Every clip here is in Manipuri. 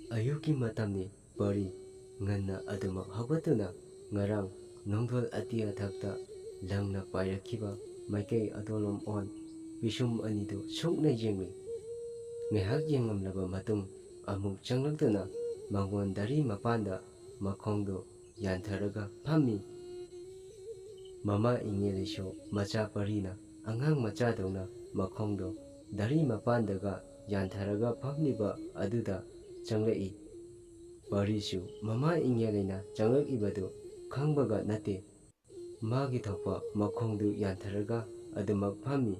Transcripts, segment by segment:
ꯑꯌꯨꯛꯀꯤ ꯃꯇꯝꯅꯤ ꯄꯔꯤ ꯉꯟꯅ ꯑꯗꯨꯃꯛ ꯍꯧꯒꯠꯇꯨꯅ ꯉꯔꯥꯡ ꯅꯣꯡꯗꯣꯜ ꯑꯇꯤ ꯑꯊꯛꯇ ꯂꯪꯅ ꯄꯥꯏꯔꯛꯈꯤꯕ ꯃꯥꯏꯀꯩ ꯑꯗꯣꯂꯣꯝ ꯑꯣꯟ ꯄꯤꯁꯨꯝ ꯑꯅꯤꯗꯨ ꯁꯨꯛꯅ ꯌꯦꯡꯂꯨꯏ꯫ ꯉꯥꯏꯍꯥꯛ ꯌꯦꯡꯂꯝꯂꯕ ꯃꯇꯨꯡ ꯑꯃꯨꯛ ꯆꯪꯂꯛꯇꯨꯅ ꯃꯥꯡꯒꯣꯟ ꯗꯔꯤ ꯃꯄꯥꯟꯗ ꯃꯈꯣꯡꯗꯨ ꯌꯥꯟꯊꯔꯒ ꯐꯝꯃꯤ꯫ ꯃꯃꯥ ꯏꯉꯦꯂꯩꯁꯨ ꯃꯆꯥ ꯄꯔꯤꯅ ꯑꯉꯥꯡ ꯃꯆꯥꯗꯧꯅ ꯃꯈꯣꯡꯗꯨ ꯗꯔꯤ ꯃꯄꯥꯟꯗꯒ ꯌꯥꯟꯊꯔꯒ ꯐꯝꯂꯤꯕ ꯑꯗꯨꯗ ꯆꯪꯂꯛꯏ꯫ ꯄꯔꯤꯁꯨ ꯃꯃꯥ ꯏꯉꯦꯂꯩꯅ ꯆꯪꯂꯛꯏꯕꯗꯨ ꯈꯪꯕꯒ ꯅꯠꯇꯦ꯫ ꯃꯥꯒꯤ ꯊꯣꯛꯄ ꯃꯈꯣꯡꯗꯨ ꯌꯥꯟꯊꯔꯒ ꯑꯗꯨꯃꯛ ꯐꯝꯃꯤ꯫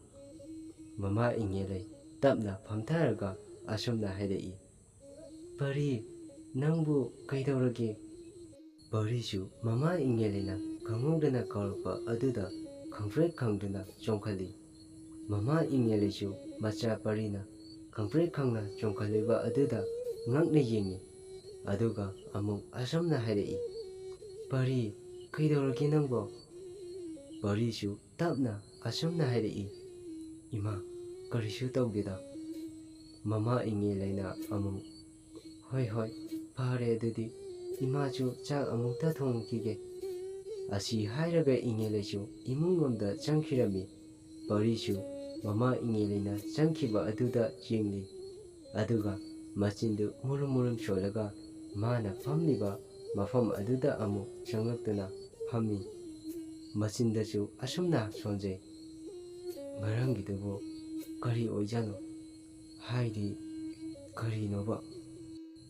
ꯃꯃꯥ ꯏꯉꯦꯂꯩ ꯇꯞꯅ ꯐꯝꯊꯔꯒ ꯑꯁꯨꯝꯅ ꯍꯥꯏꯔꯛꯏ, "ꯄꯔꯤ, ꯅꯪꯕꯨ ꯀꯩꯗꯧꯔꯒꯦ?" ꯄꯔꯤꯁꯨ ꯃꯃꯥ ꯏꯉꯦꯂꯩꯅ ꯈꯪꯍꯧꯗꯅ ꯀꯧꯔꯛꯄ ꯑꯗꯨꯗ ꯈꯪꯄ꯭ꯔꯦꯛ ꯈꯪꯗꯨꯅ ꯆꯣꯡꯈꯠꯂꯤ꯫ ꯃꯃꯥ ꯏꯉꯦꯂꯩꯁꯨ ꯃꯆꯥ ꯄꯔꯤꯅ ꯈꯪꯄ꯭ꯔꯦꯛ ꯈꯪꯅ ꯆꯣꯡꯈꯠꯂꯤꯕ ꯑꯗꯨꯗ ꯉꯛꯅ ꯌꯦꯡꯉꯤ꯫ ꯑꯗꯨꯒ ꯑꯃꯨꯛ ꯑꯁꯨꯝꯅ ꯍꯥꯏꯔꯛꯏ, "ꯄꯔꯤ, ꯀꯩꯗꯧꯔꯒꯦ ꯅꯪꯕꯣ?" ꯄꯔꯤꯁꯨ ꯇꯞꯅ ꯑꯁꯨꯝꯅ ꯍꯥꯏꯔꯛꯏ, "ꯏꯃꯥ, ꯀꯔꯤꯁꯨ ꯇꯧꯗꯦꯗ." ꯃꯃꯥ ꯏꯉꯦꯂꯩꯅ ꯑꯃꯨꯛ, "ꯍꯣꯏ ꯍꯣꯏ, ꯐꯔꯦ ꯑꯗꯨꯗꯤ ꯏꯃꯥꯁꯨ ꯆꯥꯛ ꯑꯃꯨꯛꯇ ꯊꯣꯡꯈꯤꯒꯦ." ꯑꯁꯤ ꯍꯥꯏꯔꯒ ꯏꯉꯦꯂꯩꯁꯨ ꯏꯃꯨꯡꯂꯣꯝꯗ ꯆꯪꯈꯤꯔꯝꯃꯤ꯫ ꯄꯔꯤꯁꯨ ꯃꯃꯥ ꯏꯉꯦꯂꯩꯅ ꯆꯪꯈꯤꯕ ꯑꯗꯨꯗ ꯌꯦꯡꯂꯤ꯫ ꯑꯗꯨꯒ ꯃꯆꯤꯟꯗꯨ ꯃꯨꯔꯨꯝ ꯃꯨꯔꯨꯝ ꯁꯣꯜꯂꯒ ꯃꯥꯅ ꯐꯝꯂꯤꯕ ꯃꯐꯝ ꯑꯗꯨꯗ ꯑꯃꯨꯛ ꯆꯪꯂꯛꯇꯨꯅ ꯐꯝꯃꯤ꯫ ꯃꯆꯤꯟꯗꯁꯨ ꯑꯁꯨꯝꯅ ꯁꯣꯟꯖꯩ꯫ ꯉꯔꯥꯡꯒꯤꯗꯨꯕꯨ ꯀꯔꯤ ꯑꯣꯏꯖꯥꯠꯅꯣ? ꯍꯥꯏꯗꯤ ꯀꯔꯤꯅꯣꯕ?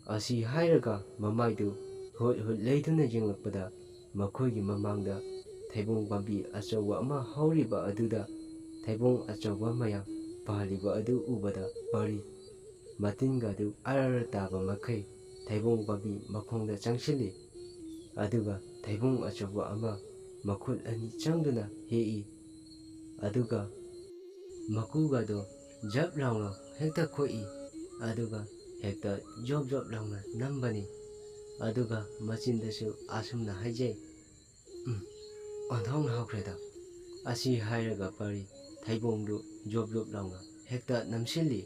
ꯑꯁꯤ ꯍꯥꯏꯔꯒ ꯃꯃꯥꯏꯗꯨ ꯍꯨꯠ ꯍꯨꯠ ꯂꯩꯗꯨꯅ ꯌꯦꯡꯂꯛꯄꯗ ꯃꯈꯣꯏꯒꯤ ꯃꯃꯥꯡꯗ ꯊꯩꯕꯣꯡ ꯄꯥꯝꯕꯤ ꯑꯆꯧꯕ ꯑꯃ ꯍꯧꯔꯤꯕ ꯑꯗꯨꯗ ꯊꯩꯕꯣꯡ ꯑꯆꯧꯕ ꯃꯌꯥꯝ ꯄꯥꯜꯂꯤꯕ ꯑꯗꯨ ꯎꯕꯗ ꯄꯔꯤ ꯃꯇꯤꯟꯒꯗꯨ ꯑꯔ ꯑꯔ ꯇꯥꯕ ꯃꯈꯩ ꯊꯩꯕꯣꯡ ꯄꯥꯝꯕꯤ ꯃꯈꯣꯡꯗ ꯆꯪꯁꯤꯜꯂꯤ꯫ ꯑꯗꯨꯒ ꯊꯩꯕꯣꯡ ꯑꯆꯧꯕ ꯑꯃ ꯃꯈꯨꯠ ꯑꯅꯤ ꯆꯪꯗꯨꯅ ꯍꯦꯛꯏ꯫ ꯑꯗꯨꯒ ꯃꯀꯨꯒꯗꯣ ꯖꯞ ꯂꯥꯎꯅ ꯍꯦꯛꯇ ꯈꯣꯛꯏ꯫ ꯑꯗꯨꯒ ꯍꯦꯛꯇ ꯖꯣꯞ ꯖꯣꯞ ꯂꯥꯎꯅ ꯅꯝꯕꯅꯤ꯫ ꯑꯗꯨꯒ ꯃꯆꯤꯟꯗꯁꯨ ꯑꯁꯨꯝꯅ ꯍꯥꯏꯖꯩ, "ꯑꯣꯟꯊꯣꯛꯅ ꯍꯥꯎꯈ꯭ꯔꯦꯗ." ꯑꯁꯤ ꯍꯥꯏꯔꯒ ꯄꯔꯤ ꯊꯩꯕꯣꯡꯗꯨ ꯖꯣꯞ ꯖꯣꯞ ꯂꯥꯎꯅ ꯍꯦꯛꯇ ꯅꯝꯁꯤꯜꯂꯤ꯫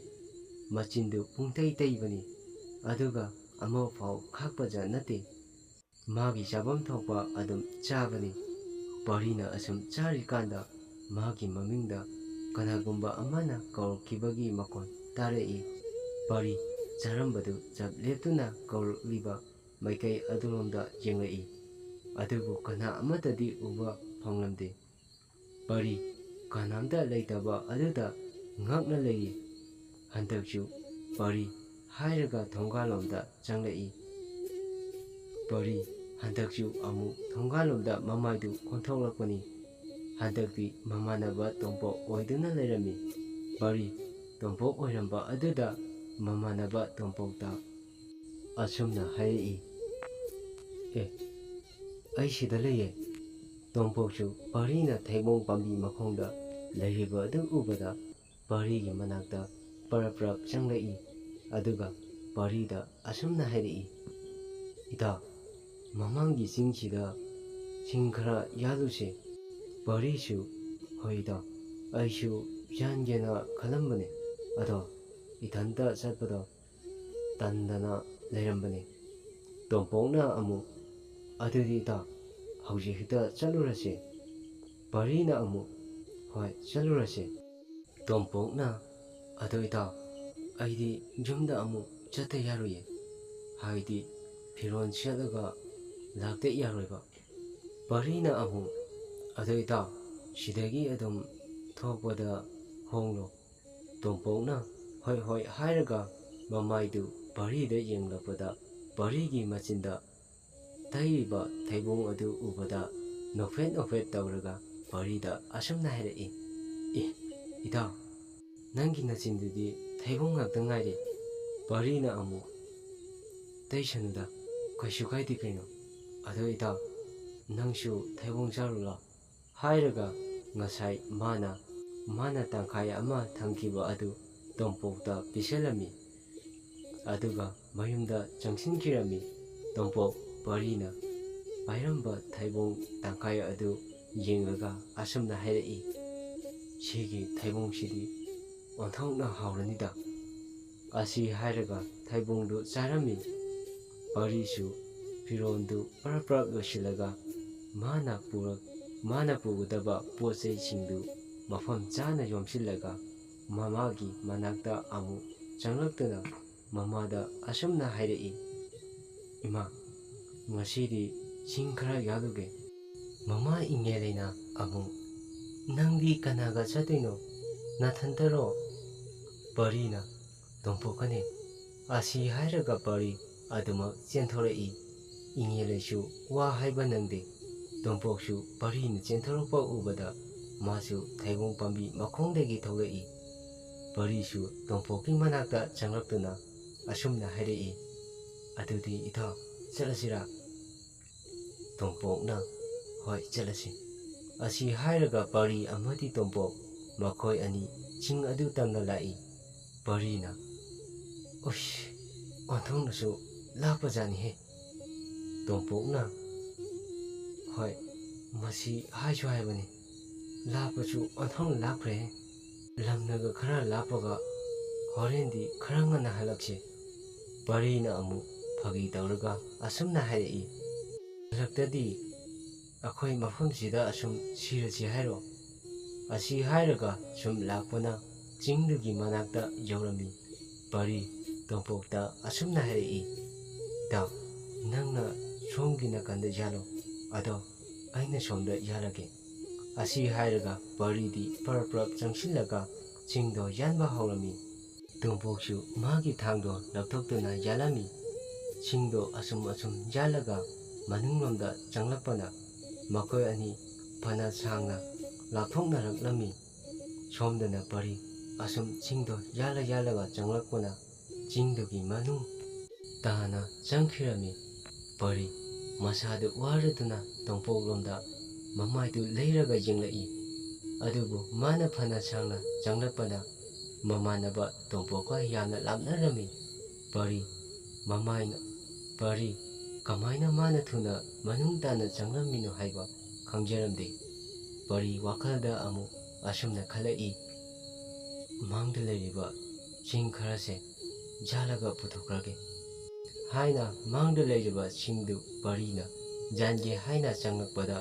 ꯃꯆꯤꯟꯗꯨ ꯄꯨꯡꯇꯩ ꯇꯩꯕꯅꯤ꯫ ꯑꯗꯨꯒ ꯑꯃꯐꯥꯎ ꯈꯥꯛꯄꯖꯥꯠ ꯅꯠꯇꯦ꯫ ꯃꯥꯒꯤ ꯆꯥꯐꯝ ꯊꯣꯛꯄ ꯑꯗꯨꯝ ꯆꯥꯕꯅꯤ꯫ ꯄꯔꯤꯅ ꯑꯁꯨꯝ ꯆꯥꯔꯤꯀꯥꯟꯗ ꯃꯥꯒꯤ ꯃꯃꯤꯡꯗ ꯀꯅꯥꯒꯨꯝꯕ ꯑꯃꯅ ꯀꯧꯔꯛꯈꯤꯕꯒꯤ ꯃꯈꯣꯟ ꯇꯥꯔꯛꯏ꯫ ꯄꯔꯤ ꯆꯥꯔꯝꯕꯗꯨ ꯆꯞ ꯂꯦꯞꯇꯨꯅ ꯀꯧꯔꯛꯂꯤꯕ ꯃꯥꯏꯀꯩ ꯑꯗꯨꯂꯣꯝꯗ ꯌꯦꯡꯂꯛꯏ꯫ ꯑꯗꯨꯕꯨ ꯀꯅꯥ ꯑꯃꯠꯇꯗꯤ ꯎꯕ ꯐꯪꯂꯝꯗꯦ꯫ ꯄꯔꯤ ꯀꯅꯥꯝꯇ ꯂꯩꯇꯕ ꯑꯗꯨꯗ ꯉꯛꯅ ꯂꯩꯔꯤ꯫ ꯍꯟꯗꯛꯁꯨ "ꯄꯔꯤ" ꯍꯥꯏꯔꯒ ꯊꯣꯡꯒꯥꯜꯂꯣꯝꯗ ꯆꯪꯂꯛꯏ꯫ ꯄꯔꯤ ꯍꯟꯗꯛꯁꯨ ꯑꯃꯨꯛ ꯊꯣꯡꯒꯥꯜꯂꯣꯝꯗ ꯃꯃꯥꯏꯗꯨ ꯑꯣꯟꯊꯣꯛꯂꯛꯄꯅꯤ꯫ ꯍꯟꯗꯛꯇꯤ ꯃꯃꯥꯟꯅꯕ ꯇꯣꯝꯄꯣꯛ ꯑꯣꯏꯗꯨꯅ ꯂꯩꯔꯝꯃꯤ꯫ ꯄꯔꯤ ꯇꯣꯝꯄꯣꯛ ꯑꯣꯏꯔꯝꯕ ꯑꯗꯨꯗ ꯃꯃꯥꯟꯅꯕ ꯇꯣꯝꯄꯣꯛꯇ ꯑꯁꯨꯝꯅ ꯍꯥꯏꯔꯛꯏ, "ꯑꯦ, ꯑꯩ ꯁꯤꯗ ꯂꯩꯌꯦ." ꯇꯣꯝꯄꯣꯛꯁꯨ ꯄꯔꯤꯅ ꯊꯩꯕꯣꯡ ꯄꯥꯝꯕꯤ ꯃꯈꯣꯡꯗ ꯂꯩꯔꯤꯕ ꯑꯗꯨ ꯎꯕꯗ ꯄꯔꯤꯒꯤ ꯃꯅꯥꯛꯇ ꯄꯔꯞ ꯄꯔꯞ ꯆꯪꯂꯛꯏ꯫ ꯑꯗꯨꯒ ꯄꯔꯤꯗ ꯑꯁꯨꯝꯅ ꯍꯥꯏꯔꯛꯏ, "ꯏꯇꯥ, ꯃꯃꯥꯡꯒꯤ ꯆꯤꯡꯁꯤꯗ ꯁꯤꯡ ꯈꯔ ꯌꯥꯜꯂꯨꯁꯦ." ꯄꯔꯤꯁꯨ, "ꯍꯣꯏ ꯏꯇꯥ, ꯑꯩꯁꯨ ꯌꯥꯟꯒꯦꯅ ꯈꯜꯂꯝꯕꯅꯦ, ꯑꯗꯣ ꯏꯊꯟꯇ ꯆꯠꯄꯗꯣ ꯇꯟꯗꯅ ꯂꯩꯔꯝꯕꯅꯦ." ꯇꯣꯝꯄꯣꯛꯅ ꯑꯃꯨꯛ, "ꯑꯗꯨꯗꯤ ꯏꯇꯥ, ꯍꯧꯖꯤꯛ ꯍꯦꯛꯇ ꯆꯠꯂꯨꯔꯁꯦ." ꯄꯔꯤꯅ ꯑꯃꯨꯛ, "ꯍꯣꯏ, ꯆꯠꯂꯨꯔꯁꯦ." ꯇꯣꯝꯄꯣꯛꯅ, "ꯑꯗꯣ ꯏꯇꯥ, ꯑꯩꯗꯤ ꯌꯨꯝꯗ ꯑꯃꯨꯛ ꯆꯠꯇ ꯌꯥꯔꯣꯏꯌꯦ, ꯍꯥꯏꯗꯤ ꯐꯤꯔꯣꯜ ꯁꯦꯠꯂꯒ ꯂꯥꯛꯇ ꯌꯥꯔꯣꯏꯕ." ꯄꯔꯤꯅ ꯑꯃꯨꯛ, "ꯑꯗꯣ ꯏꯇꯥ, ꯁꯤꯗꯒꯤ ꯑꯗꯨꯝ ꯊꯣꯛꯄꯗ ꯍꯣꯡꯂꯣ." ꯇꯣꯝꯄꯣꯛꯅ ꯍꯣꯏ ꯍꯣꯏ ꯍꯥꯏꯔꯒ ꯃꯃꯥꯏꯗꯨ ꯄꯔꯤꯗ ꯌꯦꯡꯂꯛꯄꯗ ꯄꯔꯤꯒꯤ ꯃꯆꯤꯟꯗ ꯇꯩꯔꯤꯕ ꯊꯩꯕꯣꯡ ꯑꯗꯨ ꯎꯕꯗ ꯅꯣꯛꯐꯦꯠ ꯅꯣꯛꯐꯦꯠ ꯇꯧꯔꯒ ꯄꯔꯤꯗ ꯑꯁꯨꯝꯅ ꯍꯥꯏꯔꯛꯏ, "ꯑꯦ, ꯏꯇꯥꯎ, ꯅꯪꯒꯤ ꯅꯆꯤꯟꯗꯨꯗꯤ ꯊꯩꯕꯣꯡ ꯉꯥꯛꯇ ꯉꯥꯏꯔꯦ." ꯄꯔꯤꯅ ꯑꯃꯨꯛ, "ꯇꯩꯁꯅꯨꯗ, ꯀꯩꯁꯨ ꯀꯥꯏꯗꯦ ꯀꯩꯅꯣ. ꯑꯗꯣ ꯏꯇꯥꯎ, ꯅꯪꯁꯨ ꯊꯩꯕꯣꯡ ꯆꯥꯔꯨꯂꯥ." ꯍꯥꯏꯔꯒ ꯉꯁꯥꯏ ꯃꯥꯅ ꯇꯪꯈꯥꯏ ꯑꯃ ꯊꯝꯈꯤꯕ ꯑꯗꯨ ꯇꯣꯝꯄꯣꯛꯇ ꯄꯤꯁꯜꯂꯝꯃꯤ꯫ ꯑꯗꯨꯒ ꯃꯌꯨꯝꯗ ꯆꯪꯁꯤꯟꯈꯤꯔꯝꯃꯤ꯫ ꯇꯣꯝꯄꯣꯛ ꯄꯔꯤꯅ ꯄꯥꯏꯔꯝꯕ ꯊꯩꯕꯣꯡ ꯇꯪꯈꯥꯏ ꯑꯗꯨ ꯌꯦꯡꯂꯒ ꯑꯁꯨꯝꯅ ꯍꯥꯏꯔꯛꯏ, "ꯁꯤꯒꯤ ꯊꯩꯕꯣꯡꯁꯤꯗꯤ ꯑꯣꯟꯊꯣꯛꯅ ꯍꯥꯎꯔꯅꯤꯗ." ꯑꯁꯤ ꯍꯥꯏꯔꯒ ꯊꯩꯕꯣꯡꯗꯨ ꯆꯥꯔꯝꯃꯤ꯫ ꯄꯔꯤꯁꯨ ꯐꯤꯔꯣꯟꯗꯨ ꯄꯔꯞ ꯄꯔꯞ ꯂꯣꯏꯁꯤꯜꯂꯒ ꯃꯥꯅ ꯄꯨꯒꯗꯕ ꯄꯣꯠ ꯆꯩꯁꯤꯡꯗꯨ ꯃꯐꯝ ꯆꯥꯅ ꯌꯣꯝꯁꯤꯜꯂꯒ ꯃꯃꯥꯒꯤ ꯃꯅꯥꯛꯇ ꯑꯃꯨꯛ ꯆꯪꯂꯛꯇꯨꯅ ꯃꯃꯥꯗ ꯑꯁꯨꯝꯅ ꯍꯥꯏꯔꯛꯏ, "ꯏꯃꯥ, ꯉꯁꯤꯗꯤ ꯆꯤꯡ ꯈꯔ ꯌꯥꯜꯂꯨꯒꯦ." ꯃꯃꯥ ꯏꯉꯦꯂꯩꯅ ꯑꯃꯨꯛ, "ꯅꯪꯗꯤ ꯀꯅꯥꯒ ꯆꯠꯇꯣꯏꯅꯣ? ꯅꯊꯟꯇꯔꯣ?" ꯄꯔꯤꯅ, "ꯇꯣꯝꯄꯣꯛꯀꯅꯤ." ꯑꯁꯤ ꯍꯥꯏꯔꯒ ꯄꯔꯤ ꯑꯗꯨꯃꯛ ꯆꯦꯟꯊꯣꯔꯛꯏ꯫ ꯏꯉꯦꯂꯩꯁꯨ ꯋꯥ ꯍꯥꯏꯕ ꯅꯪꯗꯦ꯫ ꯇꯣꯝꯄꯣꯛꯁꯨ ꯄꯔꯤꯅ ꯆꯦꯟꯊꯣꯔꯛꯄ ꯎꯕꯗ ꯃꯥꯁꯨ ꯊꯩꯕꯣꯡ ꯄꯥꯝꯕꯤ ꯃꯈꯣꯡꯗꯒꯤ ꯊꯣꯛꯂꯛꯏ꯫ ꯄꯔꯤꯁꯨ ꯇꯣꯝꯄꯣꯛꯀꯤ ꯃꯅꯥꯛꯇ ꯆꯪꯂꯛꯇꯨꯅ ꯑꯁꯨꯝꯅ ꯍꯥꯏꯔꯛꯏ, "ꯑꯗꯨꯗꯤ ꯏꯇꯥꯎ, ꯆꯠꯂꯁꯤꯔꯥ?" ꯇꯣꯝꯄꯣꯛꯅ, "ꯍꯣꯏ, ꯆꯠꯂꯁꯤ." ꯑꯁꯤ ꯍꯥꯏꯔꯒ ꯄꯔꯤ ꯑꯃꯗꯤ ꯇꯣꯝꯄꯣꯛ ꯃꯈꯣꯏ ꯑꯅꯤ ꯆꯤꯡ ꯑꯗꯨ ꯇꯝꯅ ꯂꯥꯛꯏ꯫ ꯄꯔꯤꯅ, "ꯎꯏꯁ, ꯑꯣꯟꯊꯣꯛꯅꯁꯨ ꯂꯥꯞꯄꯖꯥꯠꯅꯤꯍꯦ." ꯇꯣꯝꯄꯣꯛꯅ, "ꯍꯣꯏ, ꯃꯁꯤ ꯍꯥꯏꯁꯨ ꯍꯥꯏꯕꯅꯤ, ꯂꯥꯞꯄꯁꯨ ꯑꯣꯟꯊꯣꯛꯅ ꯂꯥꯞꯈ꯭ꯔꯦꯍꯦ. ꯂꯝꯅꯒ ꯈꯔ ꯂꯥꯞꯄꯒ ꯍꯣꯔꯦꯟꯗꯤ ꯈꯔ ꯉꯟꯅ ꯍꯜꯂꯛꯁꯤ." ꯄꯔꯤꯅ ꯑꯃꯨꯛ ꯐꯥꯒꯤ ꯇꯧꯔꯒ ꯑꯁꯨꯝꯅ ꯍꯥꯏꯔꯛꯏ, "ꯍꯜꯂꯛꯇꯗꯤ ꯑꯩꯈꯣꯏ ꯃꯐꯝꯁꯤꯗ ꯑꯁꯨꯝ ꯁꯤꯔꯁꯤ ꯍꯥꯏꯔꯣ?" ꯑꯁꯤ ꯍꯥꯏꯔꯒ ꯁꯨꯝ ꯂꯥꯛꯄꯅ ꯆꯤꯡꯗꯨꯒꯤ ꯃꯅꯥꯛꯇ ꯌꯧꯔꯝꯃꯤ꯫ ꯄꯔꯤ ꯇꯣꯝꯄꯣꯛꯇ ꯑꯁꯨꯝꯅ ꯍꯥꯏꯔꯛꯏ, "ꯏꯇꯥꯎ, ꯅꯪꯅ ꯁꯣꯝꯒꯤ ꯅꯥꯀꯟꯗ ꯌꯥꯜꯂꯣ, ꯑꯗꯣ ꯑꯩꯅ ꯁꯣꯝꯗ ꯌꯥꯜꯂꯒꯦ." ꯑꯁꯤ ꯍꯥꯏꯔꯒ ꯄꯔꯤꯗꯤ ꯄꯔꯞ ꯄꯔꯞ ꯆꯪꯁꯤꯜꯂꯒ ꯆꯤꯡꯗꯣ ꯌꯥꯟꯕ ꯍꯧꯔꯝꯃꯤ꯫ ꯇꯣꯝꯄꯣꯛꯁꯨ ꯃꯥꯒꯤ ꯊꯥꯡꯗꯣ ꯂꯧꯊꯣꯛꯇꯨꯅ ꯌꯥꯜꯂꯝꯃꯤ꯫ ꯆꯤꯡꯗꯣ ꯑꯁꯨꯝ ꯌꯥꯜꯂꯒ ꯃꯅꯨꯡꯂꯣꯝꯗ ꯆꯪꯂꯛꯄꯅ ꯃꯈꯣꯏ ꯑꯅꯤ ꯐꯅ ꯁꯥꯡꯅ ꯂꯥꯞꯊꯣꯛꯅꯔꯛꯂꯝꯃꯤ꯫ ꯁꯣꯝꯗꯅ ꯄꯔꯤ ꯑꯁꯨꯝ ꯆꯤꯡꯗꯣ ꯌꯥꯜꯂꯒ ꯆꯪꯂꯛꯄꯅ ꯆꯤꯡꯗꯨꯒꯤ ꯃꯅꯨꯡ ꯇꯥꯅ ꯆꯪꯈꯤꯔꯝꯃꯤ꯫ ꯄꯔꯤ ꯃꯁꯥꯗꯨ ꯋꯥꯔꯗꯨꯅ ꯇꯣꯝꯄꯣꯛꯂꯣꯝꯗ ꯃꯃꯥꯏꯗꯨ ꯂꯩꯔꯒ ꯌꯦꯡꯂꯛꯏ꯫ ꯑꯗꯨꯕꯨ ꯃꯥꯅ ꯐꯅ ꯁꯥꯡꯅ ꯆꯪꯂꯛꯄꯅ ꯃꯃꯥꯟꯅꯕ ꯇꯣꯝꯄꯣꯛꯀ ꯌꯥꯝꯅ ꯂꯥꯞꯅꯔꯝꯃꯤ꯫ ꯄꯔꯤ ꯀꯃꯥꯏꯅ ꯃꯥꯅ ꯊꯨꯅ ꯃꯅꯨꯡ ꯇꯥꯅ ꯆꯪꯂꯝꯃꯤꯅꯣ ꯍꯥꯏꯕ ꯈꯪꯖꯔꯝꯗꯦ꯫ ꯄꯔꯤ ꯋꯥꯈꯜꯗ ꯑꯃꯨꯛ ꯑꯁꯨꯝꯅ ꯈꯜꯂꯛꯏ, "ꯃꯥꯡꯗ ꯂꯩꯔꯤꯕ ꯆꯤꯡ ꯈꯔꯁꯦ ꯌꯥꯜꯂꯒ ꯄꯨꯊꯣꯛꯈ꯭ꯔꯒꯦ" ꯍꯥꯏꯅ ꯃꯥꯡꯗ ꯂꯩꯔꯤꯕ ꯆꯤꯡꯗꯨ ꯄꯔꯤꯅ ꯌꯥꯟꯒꯦ ꯍꯥꯏꯅ ꯆꯪꯂꯛꯄꯗ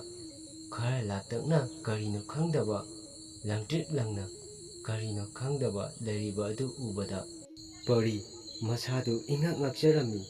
ꯈꯔ ꯂꯥꯞꯇꯛꯅ ꯀꯔꯤꯅꯣ ꯈꯪꯗꯕ, ꯂꯪꯇ꯭ꯔꯤꯛ ꯂꯪꯅ ꯀꯔꯤꯅꯣ ꯈꯪꯗꯕ ꯂꯩꯔꯤꯕ ꯑꯗꯨ ꯎꯕꯗ ꯄꯔꯤ ꯃꯁꯥꯗꯨ ꯏꯉꯛ ꯉꯛꯆꯔꯝꯃꯤ꯫